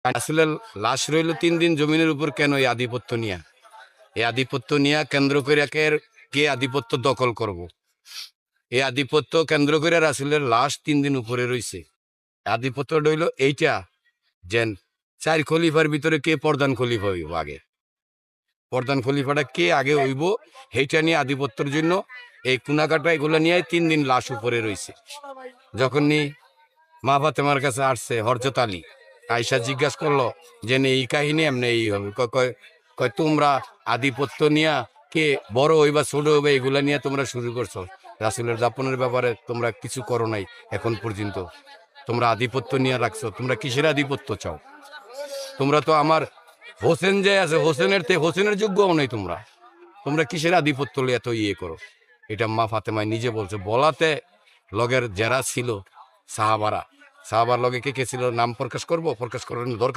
আসলে লাশ রইল 3 দিন জমিনের উপর কেন? এই আধিপত্য নিয়া, এই আধিপত্য নিয়া কেন্দ্র করে কে আধিপত্য দখল করব। এই আধিপত্য কেন্দ্র করে রাসূলের লাশ 3 দিন উপরে রইছে। আধিপত্য রইল এইটা, যেন 4 খলিফার ভিতরে কে প্রধান খলিফা হইব, আগে প্রধান খলিফাটা কে আগে হইব, সেইটা নিয়ে আধিপত্যের জন্য এই কুনাকাটা এগুলো নিয়ে 3 দিন লাশ উপরে রইছে। যখন মা ফাতেমার কাছে আসছে হরজত আলী, আয়সা জিজ্ঞাসা করলো যে এই কাহিনী এমনি এই হবে, কয় তোমরা আধিপত্য নিয়া কে বড় হইবা ছোট হইবা এগুলা নিয়ে তোমরা শুরু করছো, রাসূলের দাপনের ব্যাপারে তোমরা কিছু করো নাই এখন পর্যন্ত, তোমরা আধিপত্য নিয়ে রাখছো, তোমরা কিসের আধিপত্য চাও? তোমরা তো আমার হোসেন যে আছে হোসেনের যোগ্যও নেই, তোমরা তোমরা কিসের আধিপত্য এত করো? এটা মা ফাতেমায় নিজে বলছে, বলাতে লগের যারা ছিল সাহাবার লগে কে কে ছিল নাম প্রকাশ করবো, প্রকাশ করার দরকার